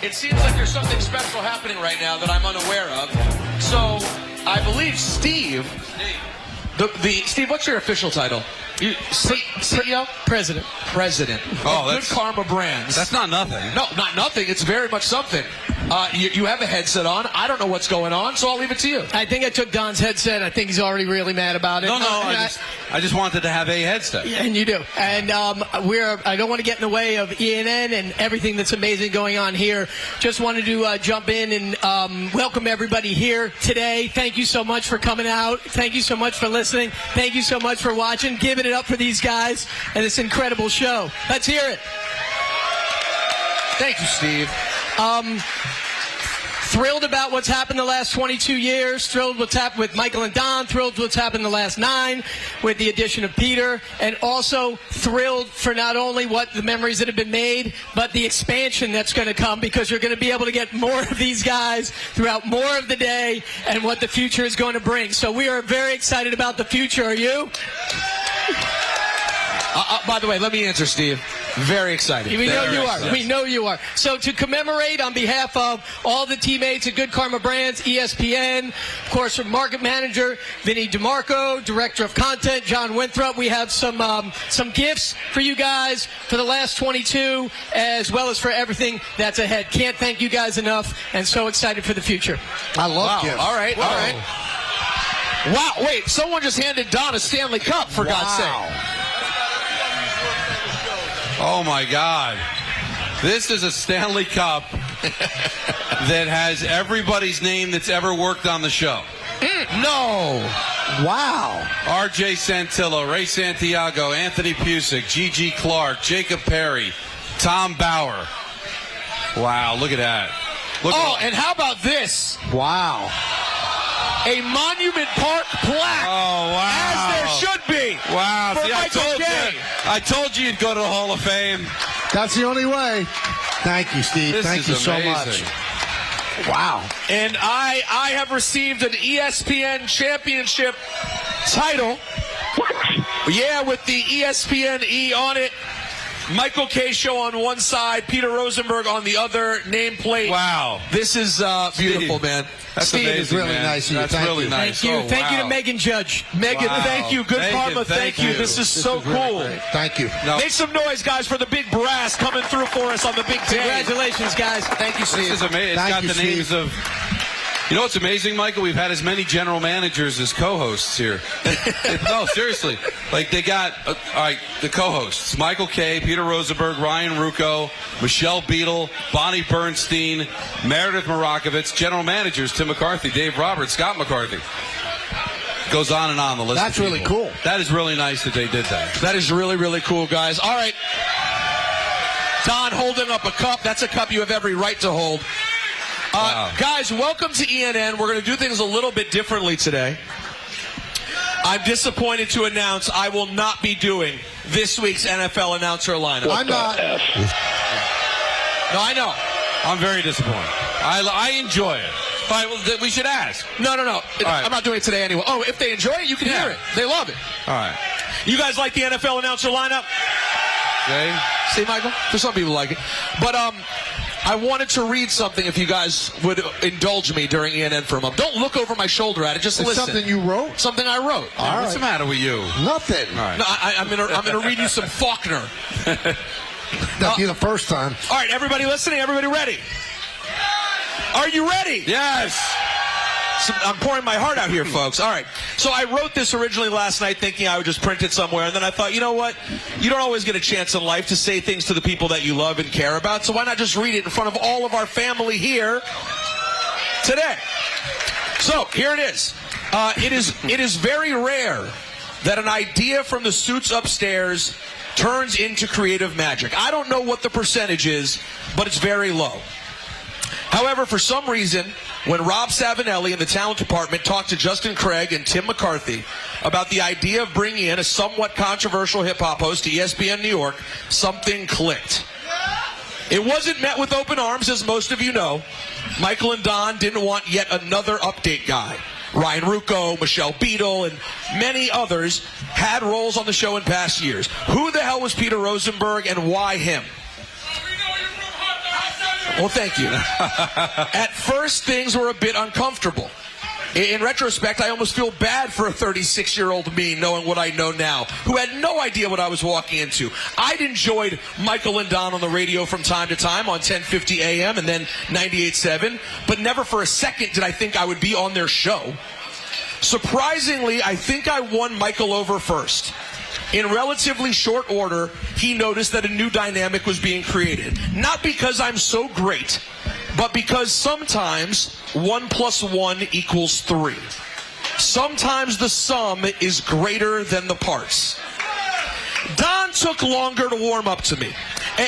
It seems like there's something special happening right now that I'm unaware of. So, I believe Steve, Steve, what's your official title? CEO? President. Oh, Good Karma Brands. That's not nothing. No, not nothing. It's very much something. You have a headset on. I don't know what's going on, so I'll leave it to you. I think I took Don's headset. I think he's already really mad about it. No, I just wanted to have a headset. Yeah, and you do. And I don't want to get in the way of ENN and everything that's amazing going on here. Just wanted to jump in and welcome everybody here today. Thank you so much for coming out. Thank you so much for listening. Thank you so much for watching. Give it up for these guys and this incredible show. Let's hear it. Thank you, Steve. Thrilled about what's happened the last 22 years. Thrilled what's happened with Michael and Don. Thrilled what's happened the last 9 with the addition of Peter. And also thrilled for not only what the memories that have been made, but the expansion that's going to come, because you're going to be able to get more of these guys throughout more of the day and what the future is going to bring. So we are very excited about the future. Are you? By the way, let me answer, Steve. Very excited. We know you are. Yes. We know you are. So to commemorate, on behalf of all the teammates at Good Karma Brands, ESPN, of course, from market manager Vinny DeMarco, director of content John Winthrop, we have some gifts for you guys for the last 22, as well as for everything that's ahead. Can't thank you guys enough, and so excited for the future. I love gifts. All right. Wow. Wait, someone just handed Don a Stanley Cup, for God's sake. Oh, my God. This is a Stanley Cup that has everybody's name that's ever worked on the show. No. Wow. R.J. Santillo, Ray Santiago, Anthony Pusick, G.G. Clark, Jacob Perry, Tom Bauer. Wow, look at that. And how about this? Wow. A Monument Park plaque. Oh, wow. As there should be. Wow. For See, Michael Kay. I told you you'd go to the Hall of Fame. That's the only way. Thank you, Steve. Thank you so much. Wow. And I have received an ESPN championship title. What? Yeah, with the ESPN E on it. Michael Kay Show on one side, Peter Rosenberg on the other, nameplate. Wow. This is beautiful, man. That's Steve, amazing, is really man. nice of you. That's Thank really you. nice. Thank you. Oh, Thank you wow. to Megan Judge. Megan, Wow. thank you. Good Megan, Karma, thank you. This is so cool. Really thank you. No. Make some noise, guys, for the big brass coming through for us on the big day. Congratulations, guys. Thank you, Steve. This is amazing. It's Thank got you, the names Steve. of... You know what's amazing, Michael? We've had as many general managers as co-hosts here. No, seriously. Like, they got, all right, the co-hosts, Michael Kay, Peter Rosenberg, Ryan Rucco, Michelle Beadle, Bonnie Bernstein, Meredith Morakovitz, general managers, Tim McCarthy, Dave Roberts, Scott McCarthy. Goes on and on the list. That's of really people. cool. That is really nice that they did that. That is really, really cool, guys. All right. Don holding up a cup. That's a cup you have every right to hold. Wow. Guys, welcome to ENN. We're going to do things a little bit differently today. I'm disappointed to announce I will not be doing this week's NFL announcer lineup. I'm not. No, I know. I'm very disappointed. I enjoy it. All right, well, we should ask. No. right. I'm not doing it today anyway. Oh, if they enjoy it, you can hear it. They love it. All right. You guys like the NFL announcer lineup? Okay. See, Michael? For some people like it. But I wanted to read something if you guys would indulge me during ENN for a moment. Don't look over my shoulder at it. Just It's listen. something you wrote? Something I wrote. All right. What's the matter with you? Nothing. All right. No, I'm gonna read you some Faulkner. That'll be the first time. All right, everybody listening, everybody ready? Are you ready? Yes. So I'm pouring my heart out here, folks. All right. So I wrote this originally last night thinking I would just print it somewhere, and then I thought, you know what? You don't always get a chance in life to say things to the people that you love and care about, so why not just read it in front of all of our family here today? So here it is. It is very rare that an idea from the suits upstairs turns into creative magic. I don't know what the percentage is, but it's very low. However, for some reason, when Rob Savinelli in the talent department talked to Justin Craig and Tim McCarthy about the idea of bringing in a somewhat controversial hip-hop host to ESPN New York, something clicked. It wasn't met with open arms, as most of you know. Michael and Don didn't want yet another update guy. Ryan Rucco, Michelle Beadle, and many others had roles on the show in past years. Who the hell was Peter Rosenberg, and why him? Well, thank you. At first, things were a bit uncomfortable. In retrospect, I almost feel bad for a 36-year-old me knowing what I know now, who had no idea what I was walking into. I'd enjoyed Michael and Don on the radio from time to time on 1050 AM and then 98.7, but never for a second did I think I would be on their show. Surprisingly, I think I won Michael over first. In relatively short order, he noticed that a new dynamic was being created. Not because I'm so great, but because sometimes 1 + 1 = 3. Sometimes the sum is greater than the parts. Don took longer to warm up to me.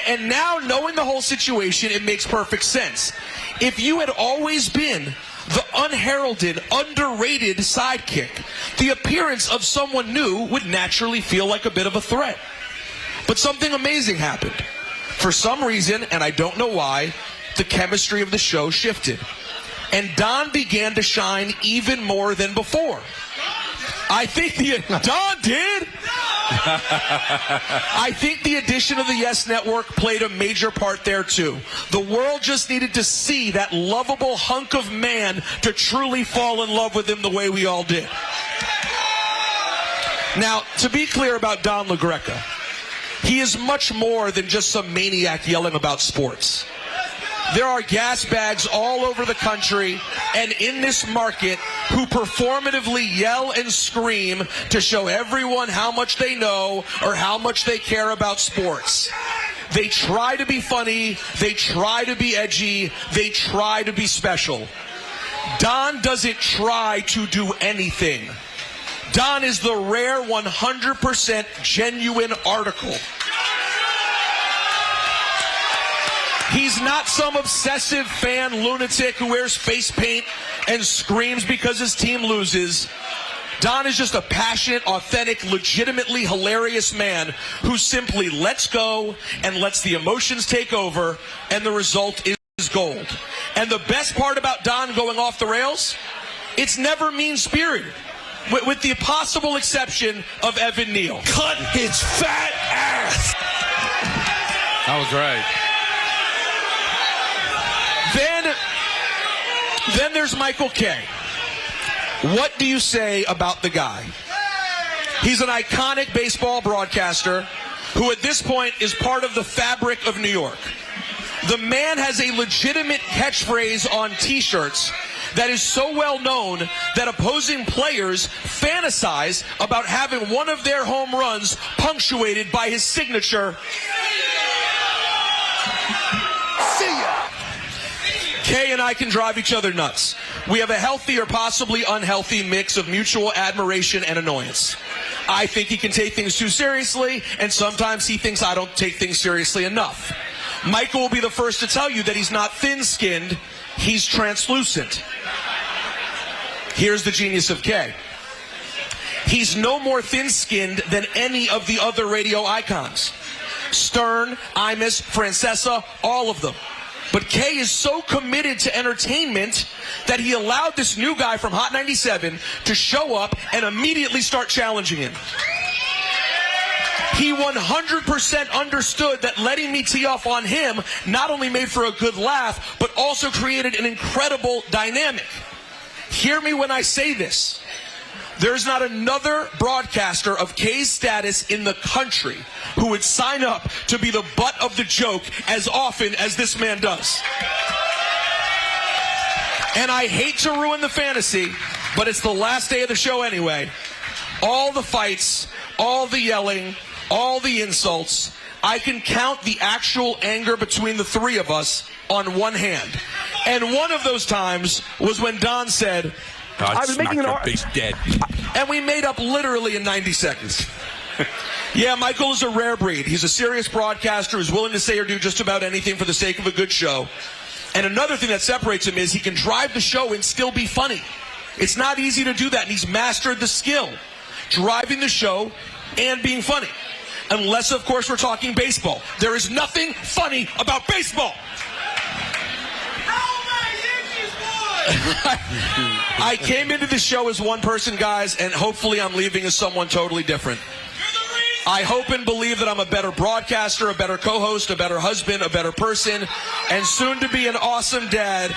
And now, knowing the whole situation, it makes perfect sense. If you had always been the unheralded, underrated sidekick, the appearance of someone new would naturally feel like a bit of a threat. But something amazing happened. For some reason, and I don't know why, the chemistry of the show shifted. And Don began to shine even more than before. I think Don did? I think the addition of the Yes Network played a major part there too. The world just needed to see that lovable hunk of man to truly fall in love with him the way we all did. Now, to be clear about Don LaGreca, he is much more than just some maniac yelling about sports. There are gas bags all over the country and in this market who performatively yell and scream to show everyone how much they know or how much they care about sports. They try to be funny, they try to be edgy, they try to be special. Don doesn't try to do anything. Don is the rare 100% genuine article. He's not some obsessive fan lunatic who wears face paint and screams because his team loses. Don is just a passionate, authentic, legitimately hilarious man who simply lets go and lets the emotions take over, and the result is gold. And the best part about Don going off the rails, it's never mean-spirited, with the possible exception of Evan Neal. Cut his fat ass! That was right. Then there's Michael Kay. What do you say about the guy? He's an iconic baseball broadcaster who at this point is part of the fabric of New York. The man has a legitimate catchphrase on T-shirts that is so well known that opposing players fantasize about having one of their home runs punctuated by his signature. See ya! Kay and I can drive each other nuts. We have a healthy or possibly unhealthy mix of mutual admiration and annoyance. I think he can take things too seriously, and sometimes he thinks I don't take things seriously enough. Michael will be the first to tell you that he's not thin-skinned, he's translucent. Here's the genius of Kay. He's no more thin-skinned than any of the other radio icons. Stern, Imus, Francesa, all of them. But Kay is so committed to entertainment that he allowed this new guy from Hot 97 to show up and immediately start challenging him. He 100% understood that letting me tee off on him not only made for a good laugh, but also created an incredible dynamic. Hear me when I say this. There's not another broadcaster of Kay's status in the country who would sign up to be the butt of the joke as often as this man does. And I hate to ruin the fantasy, but it's the last day of the show anyway. All the fights, all the yelling, all the insults, I can count the actual anger between the three of us on one hand. And one of those times was when Don said, I was making an face dead. And we made up literally in 90 seconds. Yeah, Michael is a rare breed. He's a serious broadcaster who's willing to say or do just about anything for the sake of a good show. And another thing that separates him is he can drive the show and still be funny. It's not easy to do that, and he's mastered the skill. Driving the show and being funny. Unless, of course, we're talking baseball. There is nothing funny about baseball. I came into the show as one person, guys, and hopefully I'm leaving as someone totally different. I hope and believe that I'm a better broadcaster, a better co-host, a better husband, a better person, and soon to be an awesome dad.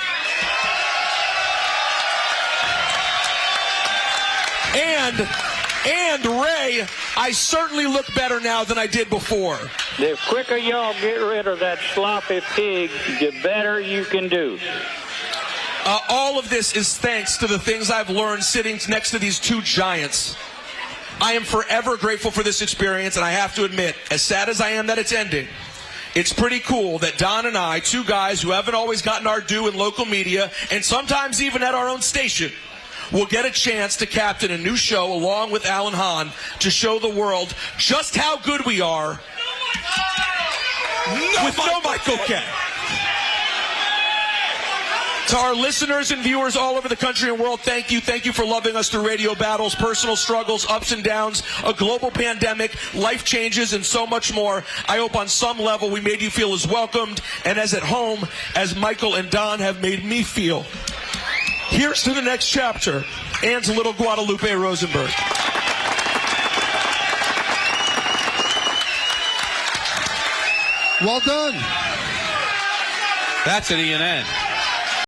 And Ray, I certainly look better now than I did before. The quicker y'all get rid of that sloppy pig, the better you can do. All of this is thanks to the things I've learned sitting next to these two giants. I am forever grateful for this experience, and I have to admit, as sad as I am that it's ending, it's pretty cool that Don and I, two guys who haven't always gotten our due in local media, and sometimes even at our own station, will get a chance to captain a new show along with Alan Hahn to show the world just how good we are with no Michael K. To our listeners and viewers all over the country and world, thank you. Thank you for loving us through radio battles, personal struggles, ups and downs, a global pandemic, life changes, and so much more. I hope on some level we made you feel as welcomed and as at home as Michael and Don have made me feel. Here's to the next chapter. Ann's little Guadalupe Rosenberg. Well done. That's an ENN.